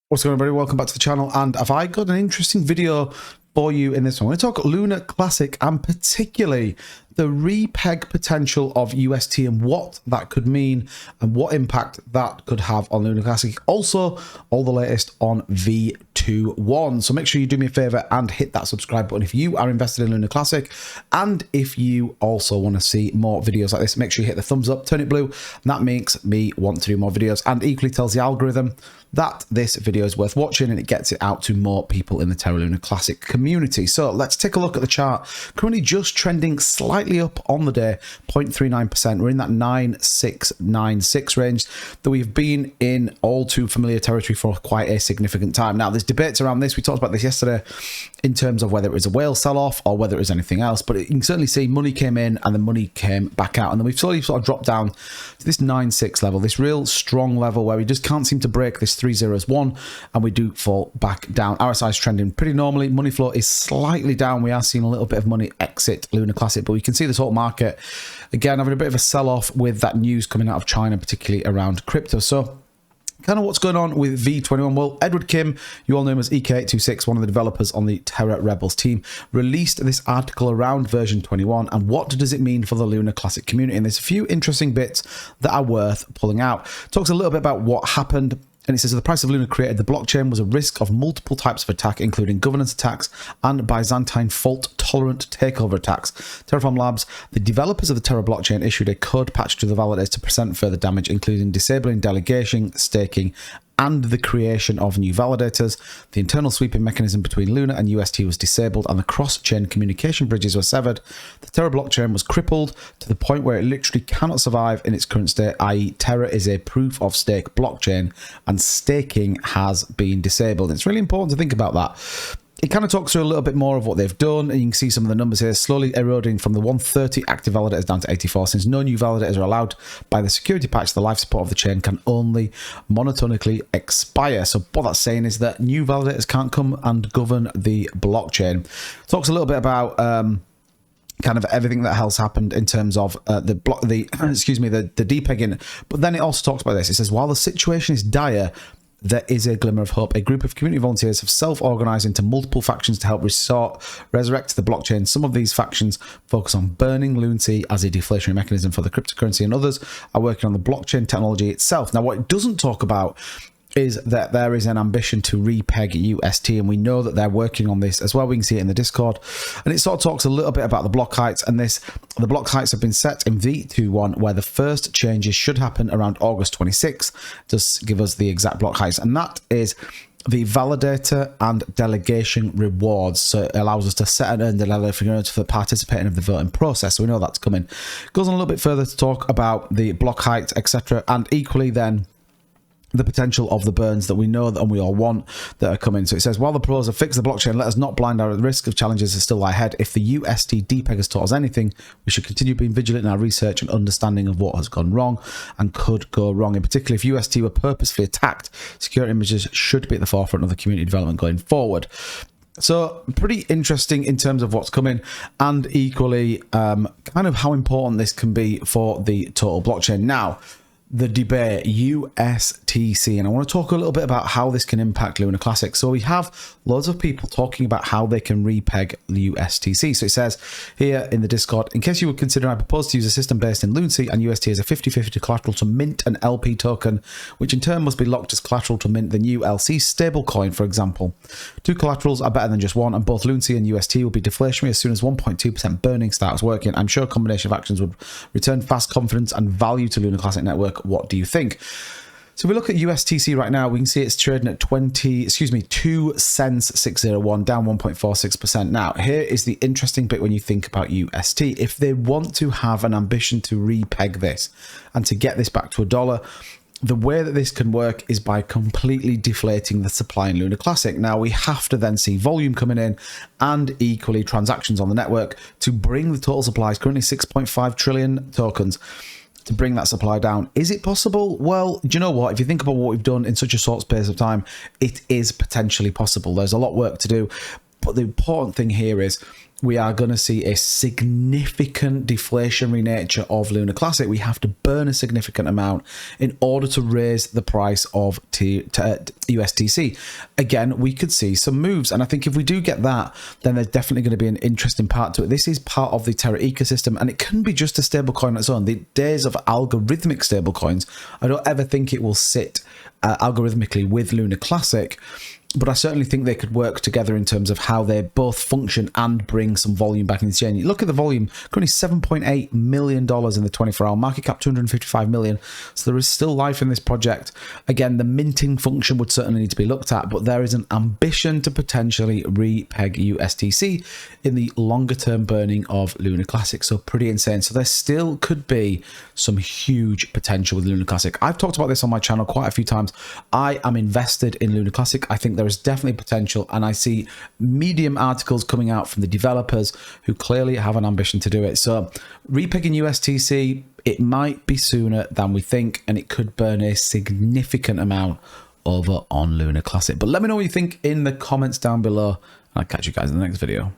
What's going on, everybody? Welcome back to the channel, and have I got an interesting video for you in this one. We're going to talk Luna Classic and particularly the repeg potential of UST and what that could mean and what impact that could have on Luna Classic. Also, all the latest on V21. So make sure you do me a favor and hit that subscribe button if you are invested in Luna Classic. And if you also want to see more videos like this, make sure you hit the thumbs up, turn it blue. And that makes me want to do more videos and equally tells the algorithm that this video is worth watching and it gets it out to more people in the Terraluna Classic community. So let's take a look at the chart. Currently just trending slightly up on the day, 0.39%. We're in that 9696 range that we've been in all too familiar territory for quite a significant time. Now, there's debates around this. We talked about this yesterday in terms of whether it was a whale sell-off or whether it was anything else, but you can certainly see money came in and the money came back out, and then we've slowly sort of dropped down to this 96 level, this real strong level where we just can't seem to break this 301, and we do fall back down. RSI is trending pretty normally. Money flow is slightly down. We are seeing a little bit of money exit Luna Classic, but we can see this whole market again having a bit of a sell-off with that news coming out of China, particularly around crypto. So kind of what's going on with V21? Well, Edward Kim, you all know him as EK826, one of the developers on the Terra Rebels team, released this article around version 21 and what does it mean for the Luna Classic community. And there's a few interesting bits that are worth pulling out. Talks a little bit about what happened. And it says the price of Luna created the blockchain was a risk of multiple types of attack, including governance attacks and Byzantine fault-tolerant takeover attacks. Terraform Labs, the developers of the Terra blockchain, issued a code patch to the validators to prevent further damage, including disabling delegation, staking, and the creation of new validators. The internal sweeping mechanism between Luna and UST was disabled and the cross-chain communication bridges were severed. The Terra blockchain was crippled to the point where it literally cannot survive in its current state, i.e. Terra is a proof-of-stake blockchain and staking has been disabled. It's really important to think about that. It kind of talks through a little bit more of what they've done, and you can see some of the numbers here slowly eroding from the 130 active validators down to 84. Since no new validators are allowed by the security patch, the life support of the chain can only monotonically expire. So what that's saying is that new validators can't come and govern the blockchain. Talks a little bit about kind of everything that has happened in terms of the depegging, but then it also talks about this. It says while the situation is dire, there is a glimmer of hope. A group of community volunteers have self-organized into multiple factions to help resurrect the blockchain. Some of these factions focus on burning Lunacy as a deflationary mechanism for the cryptocurrency, and others are working on the blockchain technology itself. Now, what it doesn't talk about is that there is an ambition to repeg UST, and we know that they're working on this as well. We can see it in the Discord, and it sort of talks a little bit about the block heights, and the block heights have been set in V21 where the first changes should happen around August 26. Just give us the exact block heights, and that is the validator and delegation rewards. So it allows us to set and earn the delegation for participating in the voting process. So we know that's coming. Goes on a little bit further to talk about the block heights, etc., and equally then the potential of the burns that we know and we all want that are coming. So it says, while the pros have fixed the blockchain, let us not blind our risk of challenges that still lie ahead. If the UST depeg has taught us anything, we should continue being vigilant in our research and understanding of what has gone wrong and could go wrong. In particular, if UST were purposefully attacked, security measures should be at the forefront of the community development going forward. So pretty interesting in terms of what's coming, and equally kind of how important this can be for the total blockchain. Now, the debate, USTC, and I want to talk a little bit about how this can impact Luna Classic. So we have loads of people talking about how they can repeg the USTC. So it says here in the Discord, in case you would consider, I propose to use a system based in Lunacy and UST as a 50-50 collateral to mint an LP token, which in turn must be locked as collateral to mint the new LC stablecoin, for example. Two collaterals are better than just one, and both Lunacy and UST will be deflationary as soon as 1.2% burning starts working. I'm sure a combination of actions would return fast confidence and value to Luna Classic Network. What do you think? So if we look at USTC right now, we can see it's trading at 2 cents 601, down 1.46%. Now, here is the interesting bit when you think about UST. If they want to have an ambition to repeg this and to get this back to $1, the way that this can work is by completely deflating the supply in Luna Classic. Now, we have to then see volume coming in and equally transactions on the network to bring the total supplies, currently 6.5 trillion tokens, to bring that supply down. Is it possible? Well, do you know what? If you think about what we've done in such a short space of time, it is potentially possible. There's a lot of work to do. But the important thing here is we are going to see a significant deflationary nature of Luna Classic. We have to burn a significant amount in order to raise the price of USTC. Again, we could see some moves. And I think if we do get that, then there's definitely going to be an interesting part to it. This is part of the Terra ecosystem, and it can be just a stablecoin on its own. The days of algorithmic stablecoins, I don't ever think it will sit algorithmically with Luna Classic. But I certainly think they could work together in terms of how they both function and bring some volume back in the chain. You look at the volume, currently $7.8 million in the 24-hour market cap, 255 million. So there is still life in this project. Again, the minting function would certainly need to be looked at, but there is an ambition to potentially re-peg USTC in the longer term burning of Luna Classic. So pretty insane. So there still could be some huge potential with Luna Classic. I've talked about this on my channel quite a few times. I am invested in Luna Classic. I think there is definitely potential, and I see medium articles coming out from the developers who clearly have an ambition to do it. So repegging USTC, it might be sooner than we think, and it could burn a significant amount over on Luna Classic. But let me know what you think in the comments down below. I'll catch you guys in the next video.